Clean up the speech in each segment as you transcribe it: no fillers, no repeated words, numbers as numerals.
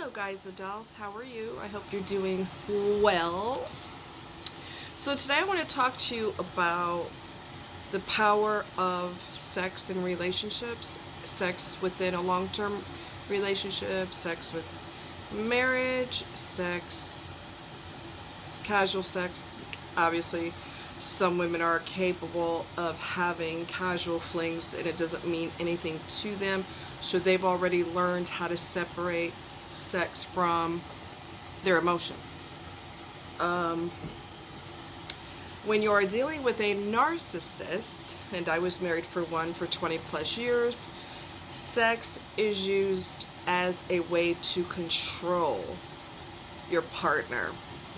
Hello guys and dolls, how are you? I hope you're doing well. So today I want to talk to you about the power of sex in relationships, sex within a long-term relationship, sex with marriage, sex, casual sex. Obviously, some women are capable of having casual flings and it doesn't mean anything to them. So they've already learned how to separate sex from their emotions. When you are dealing with a narcissist, and I was married for one for 20 plus years, sex is used as a way to control your partner.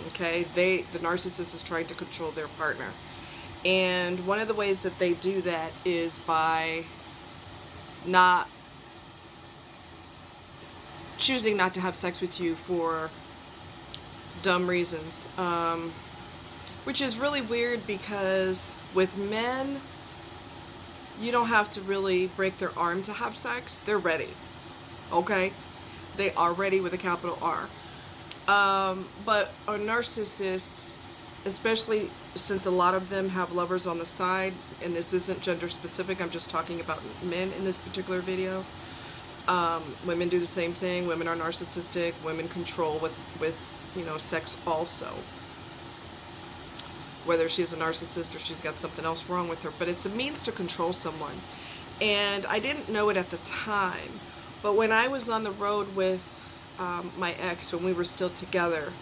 Okay, the narcissist is trying to control their partner, and one of the ways that they do that is by not choosing not to have sex with you for dumb reasons, which is really weird because with men, you don't have to really break their arm to have sex. They're ready. Okay? They are ready with a capital R. But a narcissist, especially since a lot of them have lovers on the side, and this isn't gender specific, I'm just talking about men in this particular video. Women do the same thing. Women are narcissistic. Women control with sex also. Whether she's a narcissist or she's got something else wrong with her. But it's a means to control someone. And I didn't know it at the time. But when I was on the road with my ex, when we were still together,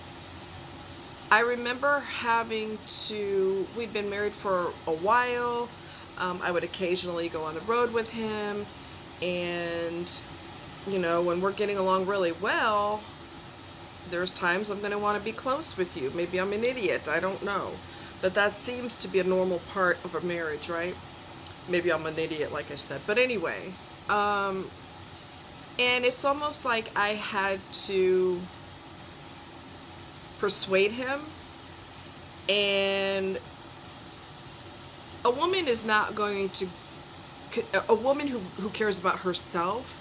I remember we'd been married for a while. I would occasionally go on the road with him. And, when we're getting along really well, there's times I'm going to want to be close with you. Maybe I'm an idiot. I don't know. But that seems to be a normal part of a marriage, right? Maybe I'm an idiot, like I said. But anyway, and it's almost like I had to persuade him. And a woman is not going to, a woman who cares about herself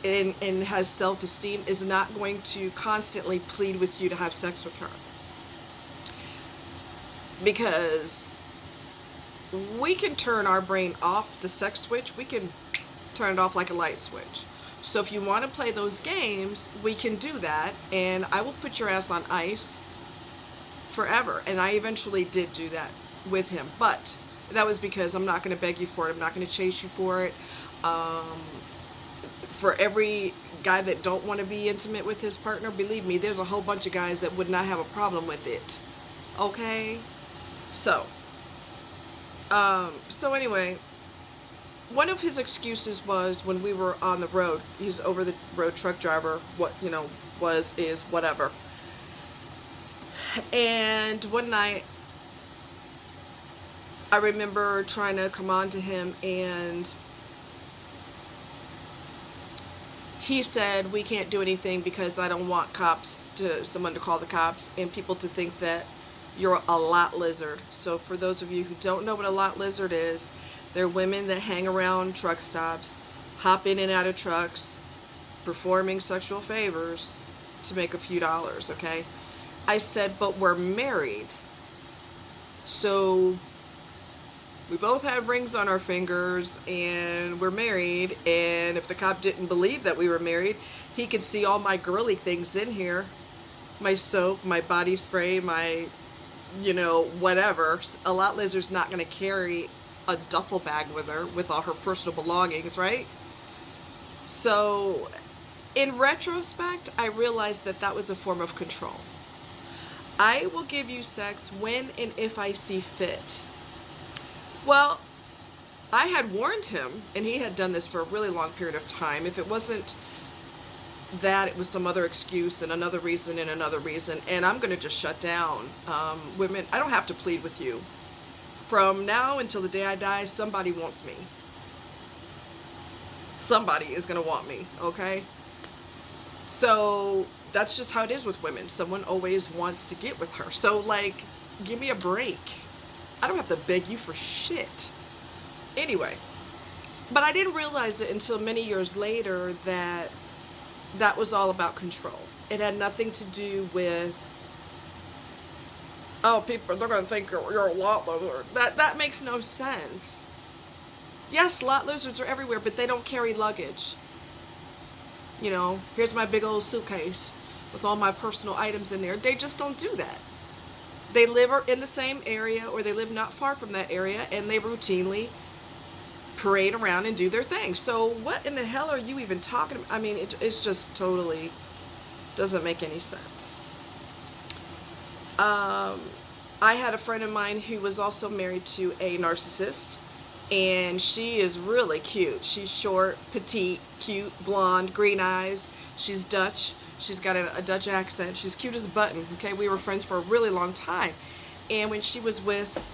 and has self-esteem is not going to constantly plead with you to have sex with her. Because we can turn our brain off the sex switch. We can turn it off like a light switch. So if you want to play those games, we can do that. And I will put your ass on ice forever. And I eventually did do that with him. But that was because I'm not going to beg you for it. I'm not going to chase you for it. For every guy that don't want to be intimate with his partner, believe me, there's a whole bunch of guys that would not have a problem with it. Okay? So anyway, one of his excuses was when we were on the road, he's over the road truck driver, is whatever. And one night, I remember trying to come on to him, and he said, we can't do anything because I don't want someone to call the cops and people to think that you're a lot lizard. So for those of you who don't know what a lot lizard is, they're women that hang around truck stops, hop in and out of trucks, performing sexual favors to make a few dollars, okay? I said, but we're married. So we both have rings on our fingers and we're married, and if the cop didn't believe that we were married, he could see all my girly things in here. My soap, my body spray, my, whatever. A lot lizard's not going to carry a duffel bag with her with all her personal belongings, right? So in retrospect, I realized that that was a form of control. I will give you sex when and if I see fit. Well, I had warned him, and he had done this for a really long period of time. If it wasn't that, it was some other excuse and another reason and another reason, and I'm going to just shut down. Women, I don't have to plead with you. From now until the day I die, somebody wants me. Somebody is going to want me, okay? So that's just how it is with women. Someone always wants to get with her. So, give me a break. I don't have to beg you for shit. Anyway, but I didn't realize it until many years later that that was all about control. It had nothing to do with, oh, people, they're going to think you're a lot loser. That makes no sense. Yes, lot lizards are everywhere, but they don't carry luggage. You know, here's my big old suitcase with all my personal items in there. They just don't do that. They live in the same area, or they live not far from that area, and they routinely parade around and do their thing. So what in the hell are you even talking about? I mean, it's just totally doesn't make any sense. I had a friend of mine who was also married to a narcissist, and she is really cute. She's short, petite, cute, blonde, green eyes. She's Dutch. She's got a Dutch accent. She's cute as a button. Okay, we were friends for a really long time. And when she was with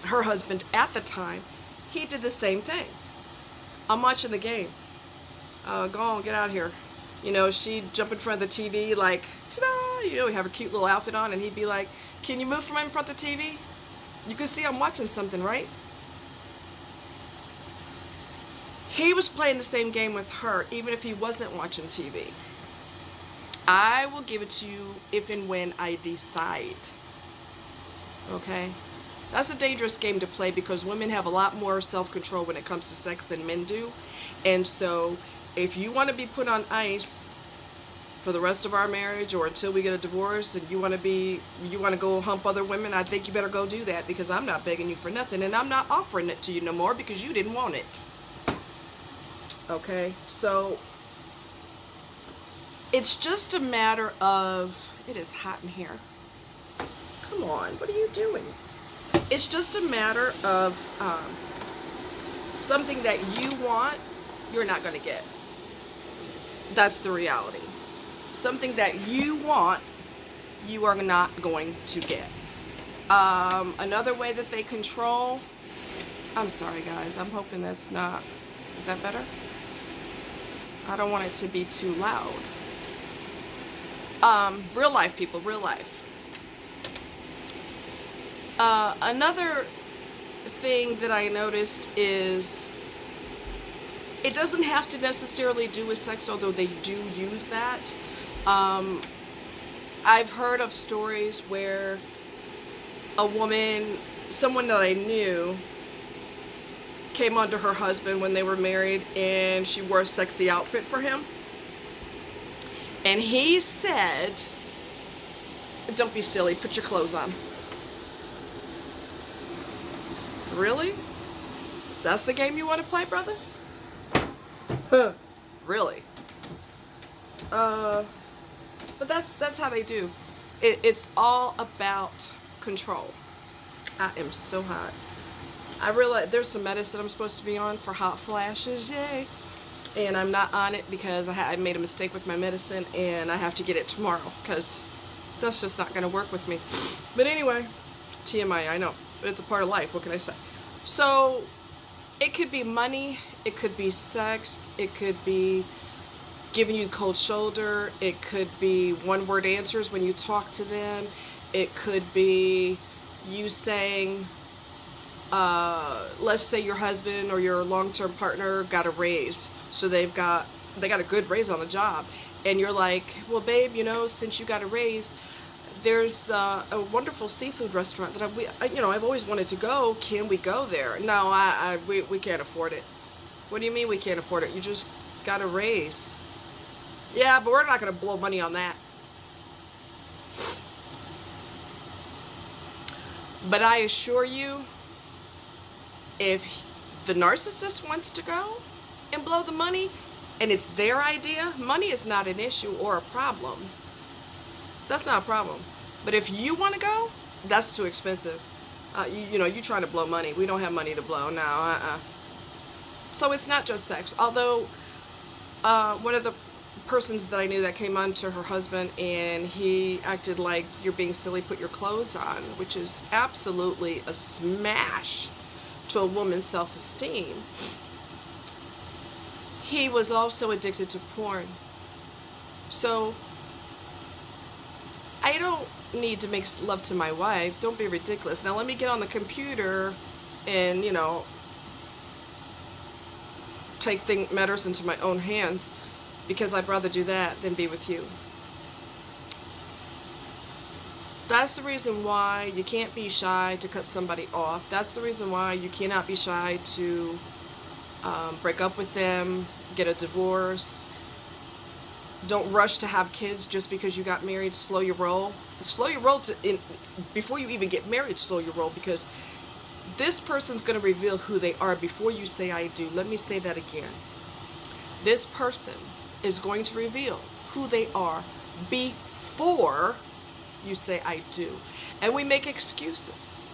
her husband at the time, he did the same thing. I'm watching the game. Go on, get out here. You know, she'd jump in front of the TV like, ta-da! You know, we have a cute little outfit on, and he'd be like, can you move from in front of the TV? You can see I'm watching something, right? He was playing the same game with her, even if he wasn't watching TV. I will give it to you if and when I decide. Okay? That's a dangerous game to play because women have a lot more self-control when it comes to sex than men do. And so, if you want to be put on ice for the rest of our marriage or until we get a divorce, and you want to go hump other women, I think you better go do that, because I'm not begging you for nothing, and I'm not offering it to you no more because you didn't want it. Okay? So it's just a matter of, it is hot in here. Come on, what are you doing? It's just a matter of something that you want, you're not going to get. That's the reality. Something that you want, you are not going to get. Another way that they control, I'm sorry guys, I'm hoping that's not, is that better? I don't want it to be too loud. Real life people, real life. Another thing that I noticed is, it doesn't have to necessarily do with sex, although they do use that. I've heard of stories where a woman, someone that I knew, came onto her husband when they were married, and she wore a sexy outfit for him. And he said, don't be silly, put your clothes on. Really? That's the game you want to play, brother? Huh. Really? But that's how they do. It's all about control. I am so hot. I realize there's some medicine I'm supposed to be on for hot flashes, yay. And I'm not on it because I made a mistake with my medicine, and I have to get it tomorrow because that's just not going to work with me. But anyway, TMI, I know, but it's a part of life. What can I say? So it could be money, it could be sex, it could be giving you cold shoulder, it could be one-word answers when you talk to them, it could be you saying, let's say your husband or your long-term partner got a raise, so they got a good raise on the job, and you're like, well babe, you know, since you got a raise, there's a wonderful seafood restaurant that I've always wanted to go. Can we go there? No, we can't afford it. What do you mean we can't afford it? You just got a raise. Yeah, but we're not going to blow money on that. But I assure you, if the narcissist wants to go and blow the money, and it's their idea, money is not an issue or a problem. That's not a problem. But if you want to go, that's too expensive. You trying to blow money. We don't have money to blow. No, So it's not just sex. Although, one of the persons that I knew that came on to her husband, and he acted like, you're being silly, put your clothes on, which is absolutely a smash to a woman's self-esteem. He was also addicted to porn. So I don't need to make love to my wife. Don't be ridiculous. Now let me get on the computer and, take matters into my own hands. because I'd rather do that than be with you. That's the reason why you can't be shy to cut somebody off. That's the reason why you cannot be shy to break up with them, get a divorce. Don't rush to have kids just because you got married. Slow your roll. Slow your roll before you even get married. Slow your roll, because this person's going to reveal who they are before you say I do. Let me say that again. This person is going to reveal who they are before you say I do. And we make excuses.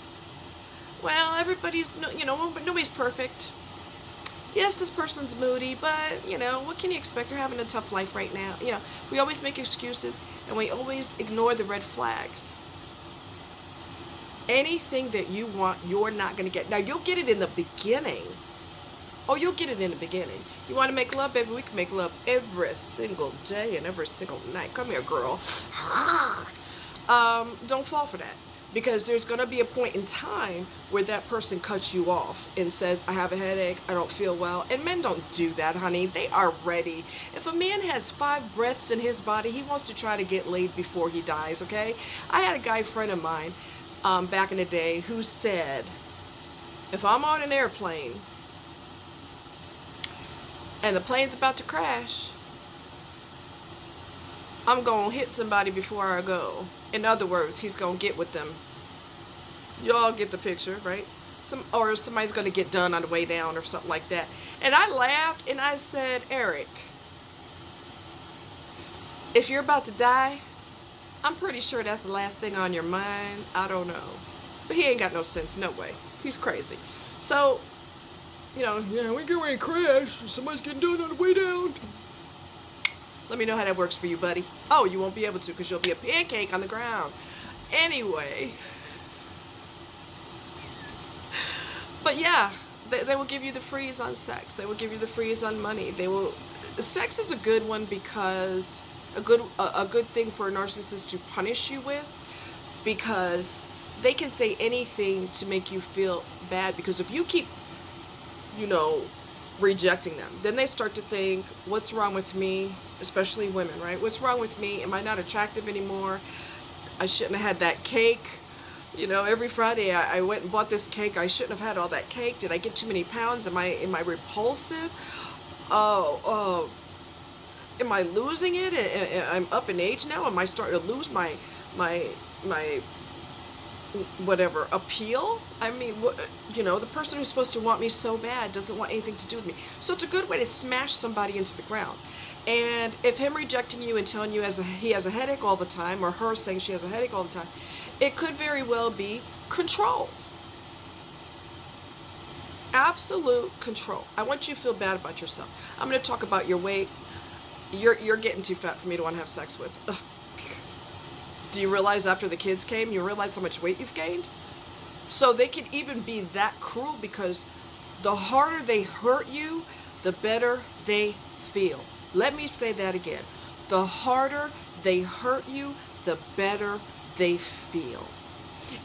Well, everybody's, nobody's perfect. Yes, this person's moody, but, what can you expect? They're having a tough life right now. We always make excuses, and we always ignore the red flags. Anything that you want, you're not going to get. Now, you'll get it in the beginning. Oh, you'll get it in the beginning. You want to make love, baby? We can make love every single day and every single night. Come here, girl. Don't fall for that, because there's going to be a point in time where that person cuts you off and says, I have a headache, I don't feel well. And men don't do that, honey. They are ready. If a man has 5 breaths in his body, he wants to try to get laid before he dies, okay? I had a guy friend of mine back in the day who said, if I'm on an airplane and the plane's about to crash, I'm going to hit somebody before I go. In other words, he's going to get with them. Y'all get the picture, right? Somebody's going to get done on the way down or something like that. And I laughed and I said, Eric, if you're about to die, I'm pretty sure that's the last thing on your mind. I don't know. But he ain't got no sense. No way. He's crazy. So, we get ready to crash. Somebody's getting done on the way down. Let me know how that works for you, buddy. Oh, you won't be able to, because you'll be a pancake on the ground. Anyway. But yeah, they will give you the freeze on sex. They will give you the freeze on money. Sex is a good one, because a good thing for a narcissist to punish you with, because they can say anything to make you feel bad. Because if you keep, rejecting them, then they start to think, what's wrong with me? Especially women, right? What's wrong with me? Am I not attractive anymore? I shouldn't have had that cake. Every Friday I went and bought this cake. I shouldn't have had all that cake. Did I get too many pounds? Am I repulsive? Am I losing it? I'm up in age now. Am I starting to lose my whatever appeal? I mean, the person who's supposed to want me so bad doesn't want anything to do with me. So it's a good way to smash somebody into the ground. And if him rejecting you and telling you he has a headache all the time, or her saying she has a headache all the time, it could very well be control. Absolute control. I want you to feel bad about yourself. I'm going to talk about your weight. You're getting too fat for me to want to have sex with. Ugh. Do you realize after the kids came, you realize how much weight you've gained? So they can even be that cruel, because the harder they hurt you, the better they feel. Let me say that again. The harder they hurt you, the better they feel.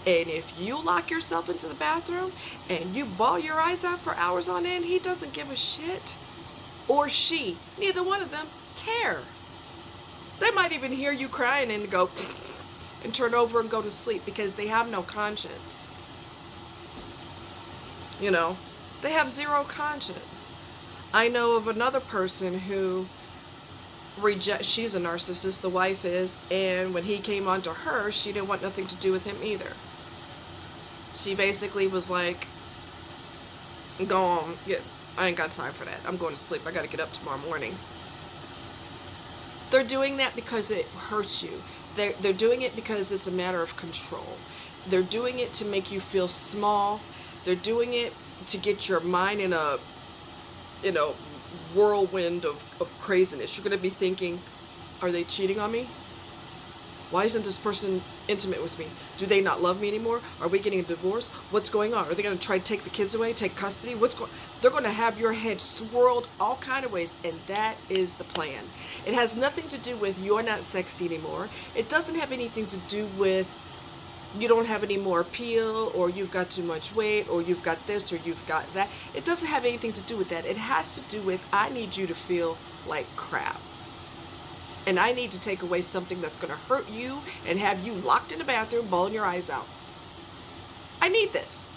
And if you lock yourself into the bathroom and you bawl your eyes out for hours on end, he doesn't give a shit. Or she, neither one of them, care. They might even hear you crying and go and turn over and go to sleep, because they have no conscience. They have zero conscience. I know of another person who she's a narcissist, the wife is, and when he came on to her, she didn't want nothing to do with him either. She basically was like, go on, I ain't got time for that. I'm going to sleep. I got to get up tomorrow morning. They're doing that because it hurts you. They're doing it because it's a matter of control. They're doing it to make you feel small. They're doing it to get your mind in a whirlwind of craziness. You're going to be thinking, are they cheating on me? Why isn't this person intimate with me? Do they not love me anymore? Are we getting a divorce? What's going on? Are they going to try to take the kids away, take custody? They're going to have your head swirled all kind of ways, and that is the plan. It has nothing to do with you're not sexy anymore. It doesn't have anything to do with you don't have any more appeal, or you've got too much weight, or you've got this, or you've got that. It doesn't have anything to do with that. It has to do with, I need you to feel like crap. And I need to take away something that's going to hurt you and have you locked in the bathroom, bawling your eyes out. I need this.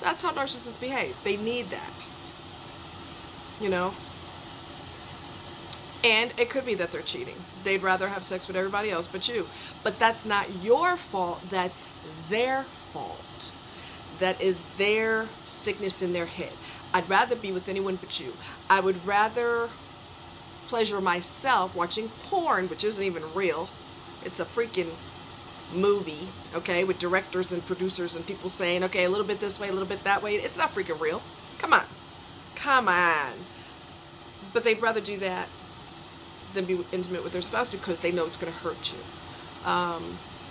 That's how narcissists behave. They need that. You know? And it could be that they're cheating. They'd rather have sex with everybody else but you. But that's not your fault. That's their fault. That is their sickness in their head. I'd rather be with anyone but you. I would rather pleasure myself watching porn, which isn't even real. It's a freaking movie, okay, with directors and producers and people saying, okay, a little bit this way, a little bit that way. It's not freaking real. Come on. Come on. But they'd rather do that than be intimate with their spouse because they know it's going to hurt you.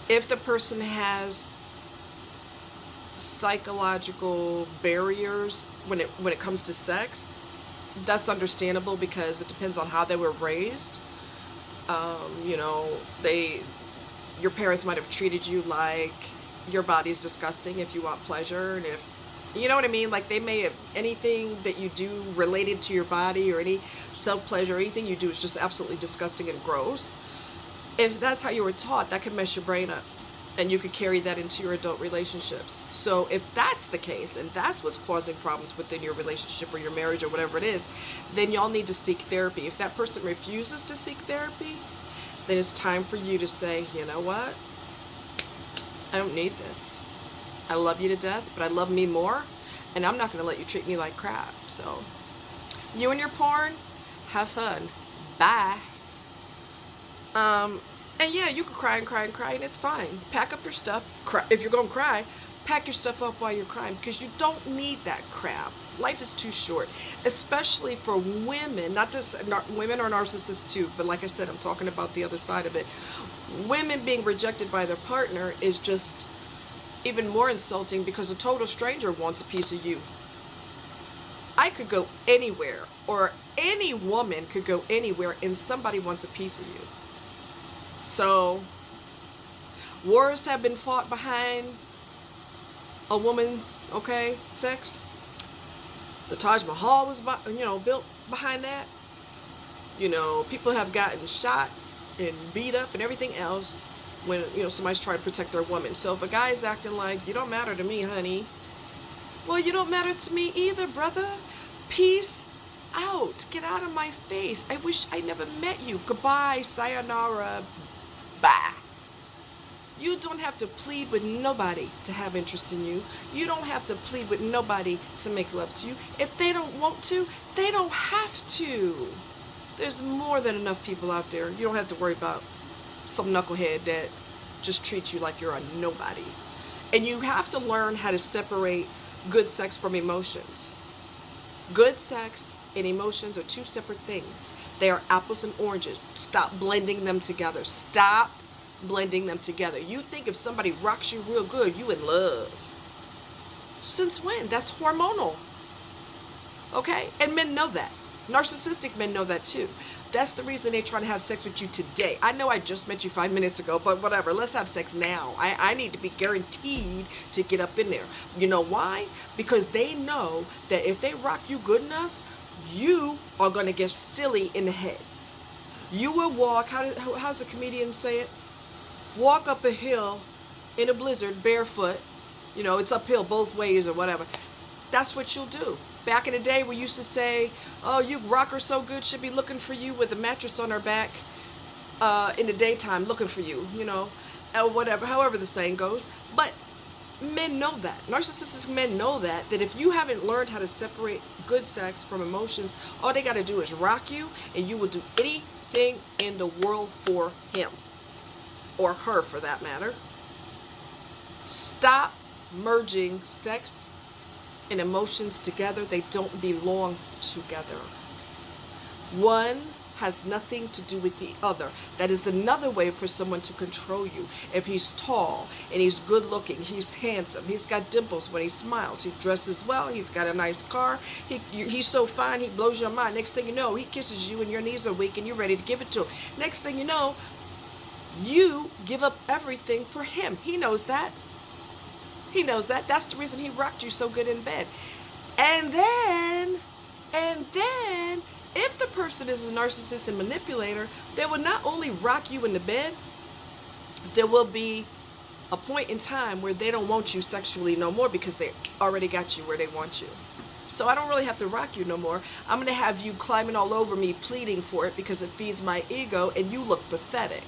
If the person has psychological barriers when it comes to sex, that's understandable because it depends on how they were raised. You know, your parents might have treated you like your body's disgusting if you want pleasure, and if you know what I mean, like they may have anything that you do related to your body or any self-pleasure, anything you do is just absolutely disgusting and gross. If that's how you were taught, that could mess your brain up. And you could carry that into your adult relationships. So if that's the case, and that's what's causing problems within your relationship or your marriage or whatever it is, then y'all need to seek therapy. If that person refuses to seek therapy, then it's time for you to say, you know what? I don't need this. I love you to death, but I love me more, and I'm not going to let you treat me like crap. So you and your porn, have fun. Bye. And yeah, you can cry and cry and cry, and it's fine. Pack up your stuff. Cry. If you're going to cry, pack your stuff up while you're crying, because you don't need that crap. Life is too short, especially for women. Women are narcissists too, but like I said, I'm talking about the other side of it. Women being rejected by their partner is just even more insulting because a total stranger wants a piece of you. I could go anywhere, or any woman could go anywhere, and somebody wants a piece of you. So, wars have been fought behind a woman, okay, sex. The Taj Mahal was, built behind that. You know, people have gotten shot and beat up and everything else when, somebody's trying to protect their woman. So if a guy is acting like, you don't matter to me, honey, well, you don't matter to me either, brother. Peace out. Get out of my face. I wish I never met you. Goodbye. Sayonara. Bye. You don't have to plead with nobody to have interest in you. You don't have to plead with nobody to make love to you. If they don't want to, they don't have to. There's more than enough people out there. You don't have to worry about some knucklehead that just treats you like you're a nobody. And you have to learn how to separate good sex from emotions. Good sex and emotions are two separate things. They are apples and oranges. Stop blending them together. Stop blending them together. You think if somebody rocks you real good, you in love. Since when? That's hormonal. Okay? And men know that. Narcissistic men know that too. That's the reason they try to have sex with you today. I know I just met you 5 minutes ago, but whatever. Let's have sex now. I need to be guaranteed to get up in there. You know why? Because they know that if they rock you good enough, you are going to get silly in the head. You will walk, how's the comedian say it? Walk up a hill in a blizzard barefoot. It's uphill both ways or whatever. That's what you'll do. Back in the day, we used to say, oh, you rock her so good, she'll be looking for you with a mattress on her back in the daytime, looking for you, or whatever, however the saying goes. But men know that. Narcissistic men know that if you haven't learned how to separate good sex from emotions, all they got to do is rock you, and you will do anything in the world for him. Or her, for that matter. Stop merging sex and emotions together. They don't belong together. One has nothing to do with the other. That is another way for someone to control you. If he's tall and he's good looking, he's handsome, he's got dimples when he smiles, he dresses well, he's got a nice car, he's so fine, he blows your mind. Next thing you know, he kisses you and your knees are weak and you're ready to give it to him. Next thing you know, you give up everything for him. He knows that. He knows that. That's the reason he rocked you so good in bed. And then, If the person is a narcissist and manipulator, they will not only rock you in the bed, there will be a point in time where they don't want you sexually no more because they already got you where they want you. So I don't really have to rock you no more. I'm going to have you climbing all over me, pleading for it because it feeds my ego and you look pathetic.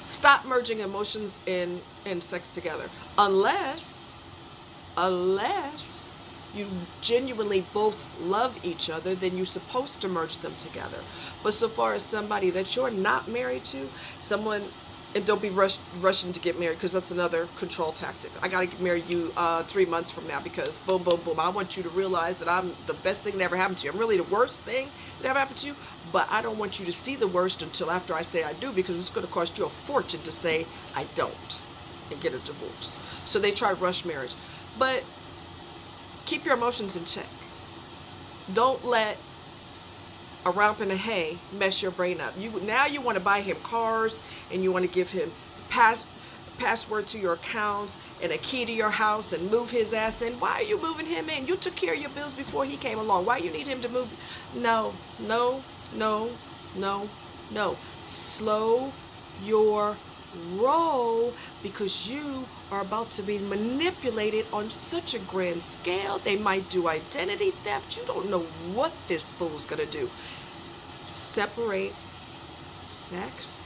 Stop merging emotions and sex together. Unless you genuinely both love each other, then you're supposed to merge them together. But so far as somebody that you're not married to, someone, and don't be rushing to get married, because that's another control tactic. I got to marry you 3 months from now because boom, boom, boom. I want you to realize that I'm the best thing that ever happened to you. I'm really the worst thing that ever happened to you, but I don't want you to see the worst until after I say I do, because it's going to cost you a fortune to say I don't and get a divorce. So they try to rush marriage. But keep your emotions in check. Don't let a romp in the hay mess your brain up. Now you want to buy him cars, and you want to give him password to your accounts and a key to your house and move his ass in. Why are you moving him in? You took care of your bills before he came along. Why you need him to move? No. Slow your roll, because you are about to be manipulated on such a grand scale. They might do identity theft. You don't know what this fool's gonna do. Separate sex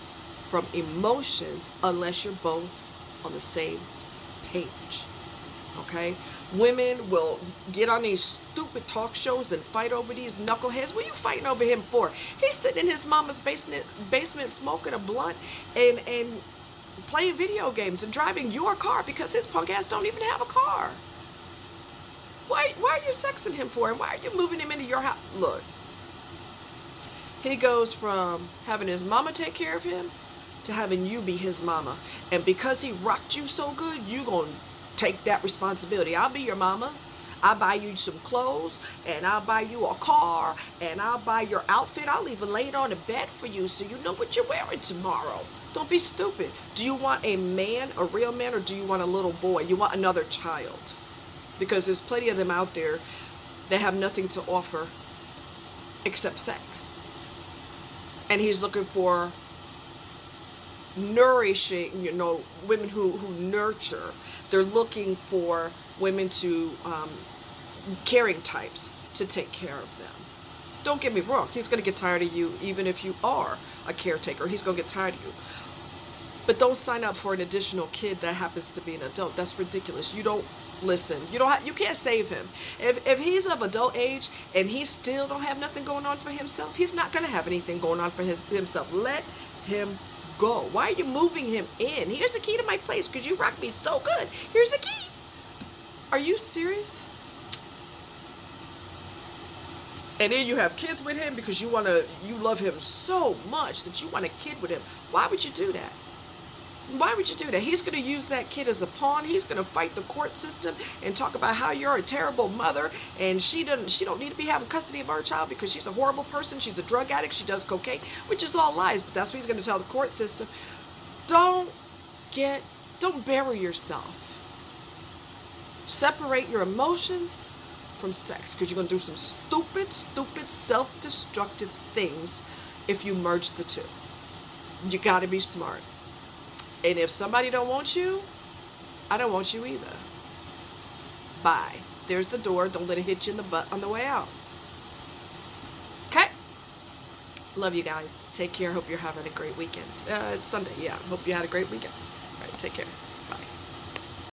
from emotions unless you're both on the same page. Okay? Women will get on these stupid talk shows and fight over these knuckleheads. What are you fighting over him for? He's sitting in his mama's basement smoking a blunt and playing video games and driving your car because his punk ass don't even have a car. Why are you sexing him for? And why are you moving him into your house? Look, he goes from having his mama take care of him to having you be his mama. And because he rocked you so good, you gonna take that responsibility. I'll be your mama. I'll buy you some clothes, and I'll buy you a car, and I'll buy your outfit. I'll even lay it on the bed for you so you know what you're wearing tomorrow. Don't be stupid. Do you want a man, a real man, or do you want a little boy? You want another child. Because there's plenty of them out there that have nothing to offer except sex. And he's looking for nourishing, women who nurture. They're looking for women to, caring types to take care of them. Don't get me wrong. He's going to get tired of you even if you are a caretaker. He's going to get tired of you. But don't sign up for an additional kid that happens to be an adult. That's ridiculous. You don't listen. You can't save him. If he's of adult age and he still don't have nothing going on for himself, he's not going to have anything going on for himself. Let him go. Why are you moving him in? Here's the key to my place because you rock me so good. Here's the key. Are you serious? And then you have kids with him because you love him so much that you want a kid with him. Why would you do that? Why would you do that? He's going to use that kid as a pawn. He's going to fight the court system and talk about how you're a terrible mother and she don't need to be having custody of our child because she's a horrible person. She's a drug addict. She does cocaine, which is all lies, but that's what he's going to tell the court system. Don't bury yourself. Separate your emotions from sex, because you're going to do some stupid, self-destructive things if you merge the two. You got to be smart. And if somebody don't want you, I don't want you either. Bye. There's the door. Don't let it hit you in the butt on the way out. Okay? Love you guys. Take care. Hope you're having a great weekend. It's Sunday. Yeah. Hope you had a great weekend. All right. Take care. Bye.